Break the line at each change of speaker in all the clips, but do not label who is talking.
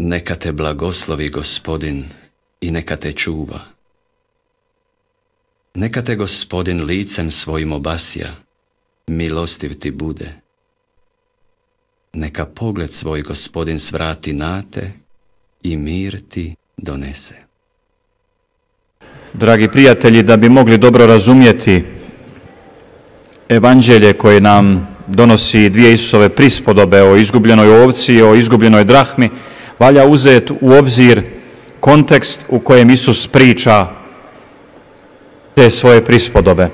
Neka te blagoslovi Gospodin i neka te čuva. Neka te Gospodin licem svojim obasja, milostiv ti bude. Neka pogled svoj Gospodin svrati na te i mir ti donese.
Dragi prijatelji, da bi mogli dobro razumjeti evanđelje koje nam donosi dvije Isusove prispodobe o izgubljenoj ovci i o izgubljenoj drahmi, valja uzeti u obzir kontekst u kojem Isus priča te svoje prispodobe.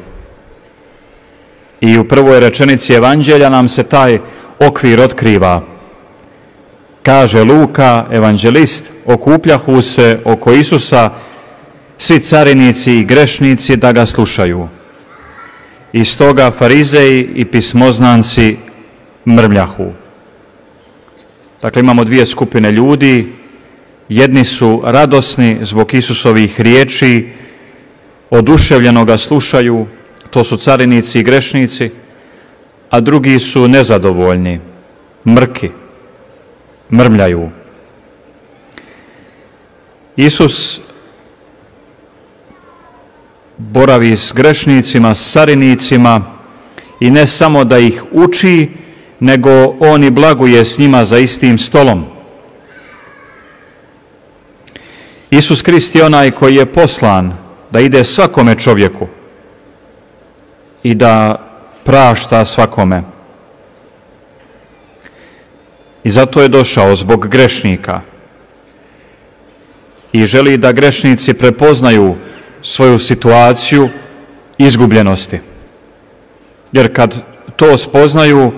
I u prvoj rečenici evanđelja nam se taj okvir otkriva. Kaže Luka, evanđelist, okupljahu se oko Isusa svi carinici i grešnici da ga slušaju. I stoga farizeji i pismoznanci mrmljahu. Dakle, imamo dvije skupine ljudi. Jedni su radosni zbog Isusovih riječi, oduševljeno ga slušaju, to su carinici i grešnici, a drugi su nezadovoljni, mrki, mrmljaju. Isus boravi s grešnicima, s carinicima i ne samo da ih uči, nego on i blaguje s njima za istim stolom. Isus Krist je onaj koji je poslan da ide svakome čovjeku i da prašta svakome. I zato je došao zbog grešnika i želi da grešnici prepoznaju svoju situaciju izgubljenosti. Jer kad to spoznaju,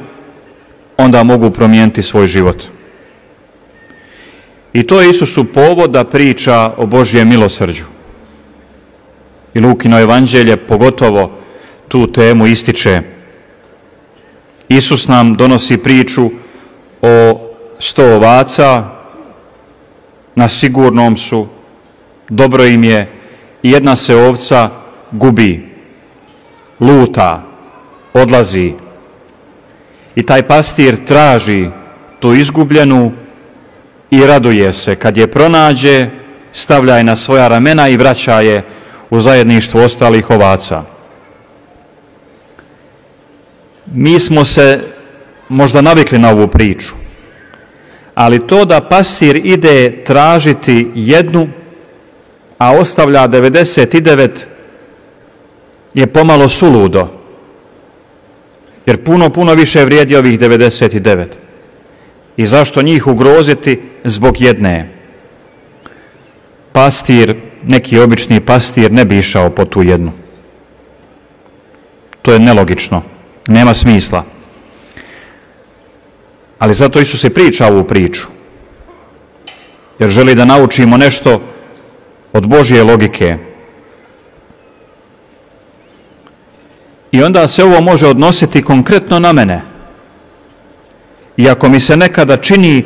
onda mogu promijeniti svoj život. I to je Isusu povod da priča o Božjem milosrđu. I Lukino evanđelje pogotovo tu temu ističe. Isus nam donosi priču o 100 ovaca, na sigurnom su, dobro im je, i jedna se ovca gubi, luta, odlazi. I taj pastir traži tu izgubljenu i raduje se. Kad je pronađe, stavlja je na svoja ramena i vraća je u zajedništvo ostalih ovaca. Mi smo se možda navikli na ovu priču, ali to da pastir ide tražiti jednu, a ostavlja 99, je pomalo suludo. Jer puno više vrijedi ovih 99. I zašto njih ugroziti zbog jedne? Pastir, neki obični pastir ne bi išao po tu jednu. To je nelogično, nema smisla. Ali zato Isus i priča ovu priču. Jer želi da naučimo nešto od Božje logike. I onda se ovo može odnositi konkretno na mene. I ako mi se nekada čini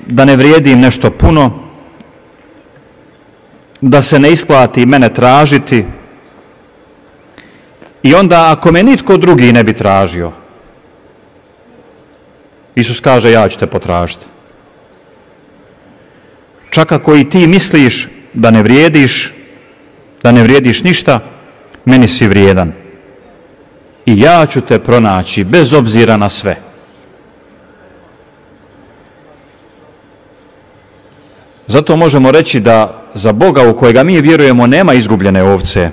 da ne vrijedim nešto puno, da se ne isplati mene tražiti, i onda ako me nitko drugi ne bi tražio, Isus kaže, ja ću te potražiti. Čak ako i ti misliš da ne vrijediš ništa, meni si vrijedan. I ja ću te pronaći bez obzira na sve. Zato možemo reći da za Boga u kojega mi vjerujemo nema izgubljene ovce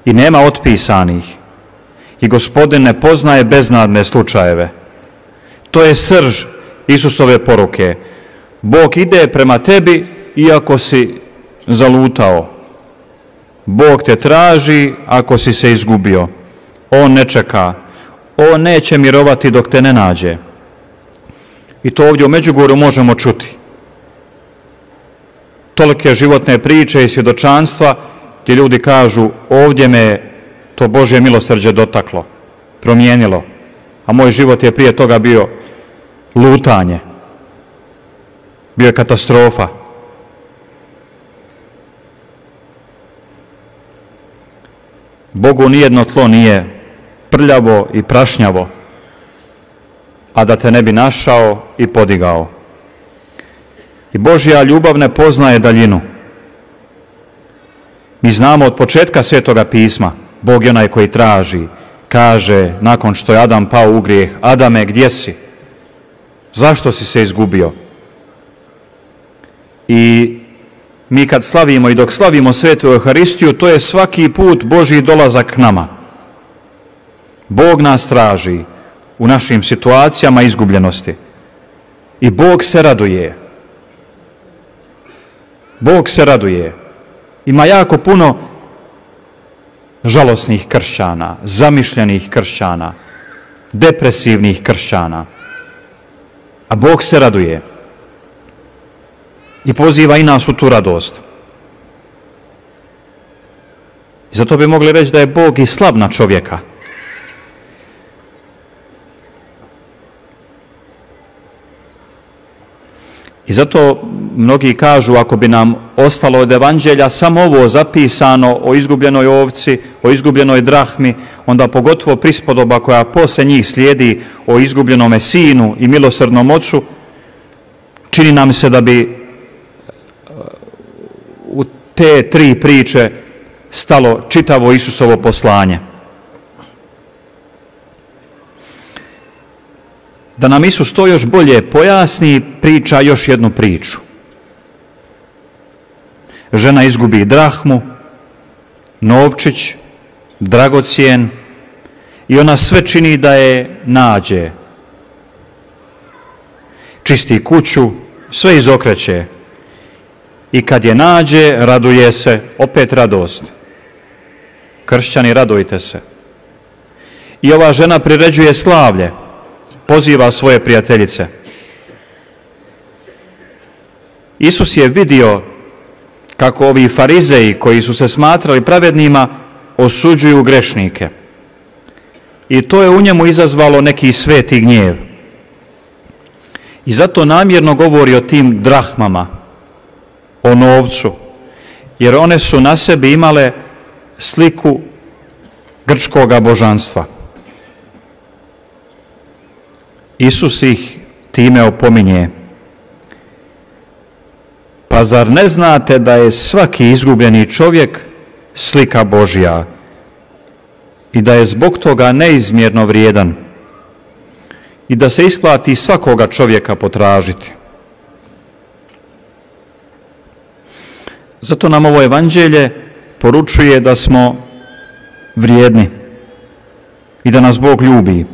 i nema otpisanih. I Gospodin ne poznaje beznadne slučajeve. To je srž Isusove poruke. Bog ide prema tebi iako si zalutao. Bog te traži ako si se izgubio. On ne čeka. On neće mirovati dok te ne nađe. I to ovdje u Međugorju možemo čuti. Tolike životne priče i svjedočanstva gdje ljudi kažu, ovdje me to Božje milosrđe dotaklo, promijenilo, a moj život je prije toga bio lutanje, bio je katastrofa. Bogu nijedno tlo nije prljavo i prašnjavo, a da te ne bi našao i podigao. I Božja ljubav ne poznaje daljinu. Mi znamo od početka Svetoga pisma, Bog je onaj koji traži, kaže nakon što je Adam pao u grijeh, Adame, gdje si? Zašto si se izgubio? I mi kad slavimo i dok slavimo Svetu Euharistiju, to je svaki put Božji dolazak k nama. Bog nas traži u našim situacijama izgubljenosti. I Bog se raduje. Bog se raduje. Ima jako puno žalosnih kršćana, zamišljenih kršćana, depresivnih kršćana. A Bog se raduje. I poziva i nas u tu radost. I zato bi mogli reći da je Bog i slab na čovjeka. I zato mnogi kažu, ako bi nam ostalo od evanđelja samo ovo zapisano o izgubljenoj ovci, o izgubljenoj drahmi, onda pogotovo prispodoba koja poslije njih slijedi o izgubljenome sinu i milosrdnom ocu, čini nam se da bi u te tri priče stalo čitavo Isusovo poslanje. Da nam Isus to još bolje pojasni, priča još jednu priču. Žena izgubi drahmu, novčić, dragocjen, i ona sve čini da je nađe. Čisti kuću, sve izokreće. I kad je nađe, raduje se, opet radost. Kršćani, radujte se. I ova žena priređuje slavlje, poziva svoje prijateljice. Isus je vidio kako ovi farizeji koji su se smatrali pravednima osuđuju grešnike. I to je u njemu izazvalo neki sveti gnjev. I zato namjerno govori o tim drahmama, o novcu, jer one su na sebi imale sliku grčkoga božanstva. Isus ih time opominje. Pa zar ne znate da je svaki izgubljeni čovjek slika Božja i da je zbog toga neizmjerno vrijedan i da se isplati svakoga čovjeka potražiti? Zato nam ovo evanđelje poručuje da smo vrijedni i da nas Bog ljubi.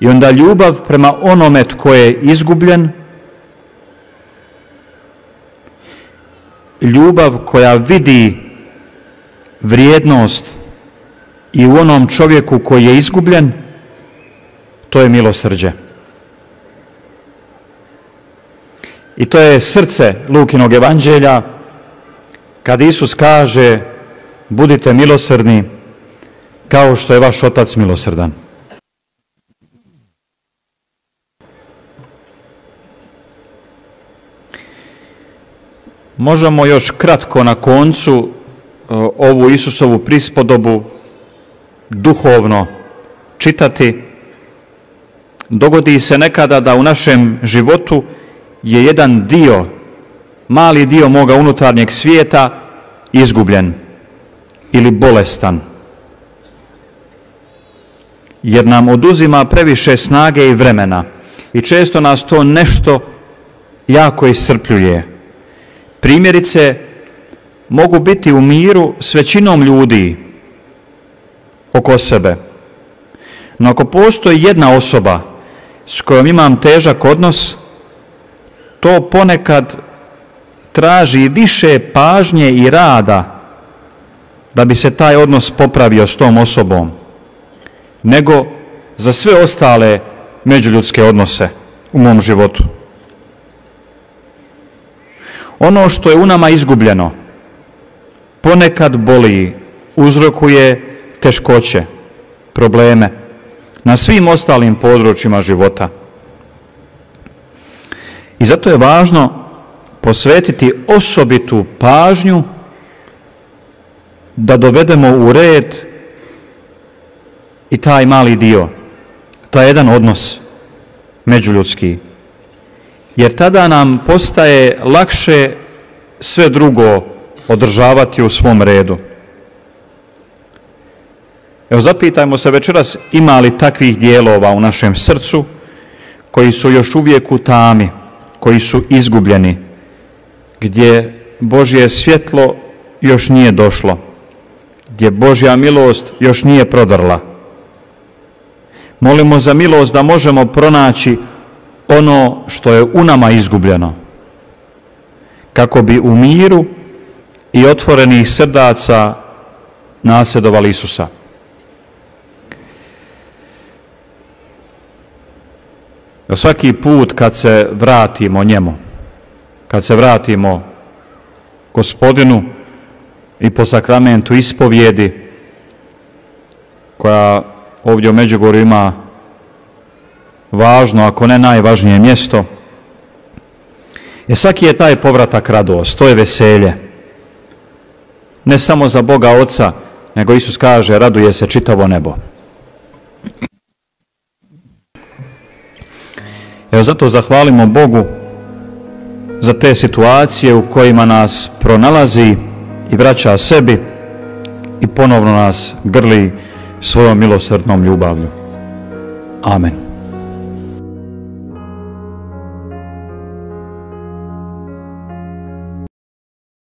I onda ljubav prema onome tko je izgubljen, ljubav koja vidi vrijednost i u onom čovjeku koji je izgubljen, to je milosrđe. I to je srce Lukinog evanđelja, kad Isus kaže: budite milosrdni kao što je vaš Otac milosrdan. Možemo još kratko na koncu ovu Isusovu prispodobu duhovno čitati. Dogodi se nekada da u našem životu je jedan dio, mali dio moga unutarnjeg svijeta izgubljen ili bolestan, jer nam oduzima previše snage i vremena i često nas to nešto jako iscrpljuje. Primjerice, mogu biti u miru s većinom ljudi oko sebe, no ako postoji jedna osoba s kojom imam težak odnos, to ponekad traži više pažnje i rada da bi se taj odnos popravio s tom osobom, nego za sve ostale međuljudske odnose u mom životu. Ono što je u nama izgubljeno ponekad boli, uzrokuje teškoće, probleme na svim ostalim područjima života. I zato je važno posvetiti osobitu pažnju da dovedemo u red i taj mali dio, taj jedan odnos međuljudski. jer tada nam postaje lakše sve drugo održavati u svom redu. Evo, zapitajmo se večeras, ima li takvih dijelova u našem srcu koji su još uvijek u tami, koji su izgubljeni, gdje Božje svjetlo još nije došlo, gdje Božja milost još nije prodrla. Molimo za milost da možemo pronaći ono što je u nama izgubljeno, kako bi u miru i otvorenih srdaca nasljedovali Isusa. Svaki put kad se vratimo njemu, kad se vratimo Gospodinu i po sakramentu ispovjedi, koja ovdje u Međugorju ima važno, ako ne najvažnije mjesto, jer svaki je taj povratak radost, to je veselje. Ne samo za Boga Oca, nego Isus kaže, raduje se čitavo nebo. Evo, zato zahvalimo Bogu za te situacije u kojima nas pronalazi i vraća sebi i ponovno nas grli svojom milosrdnom ljubavlju. Amen.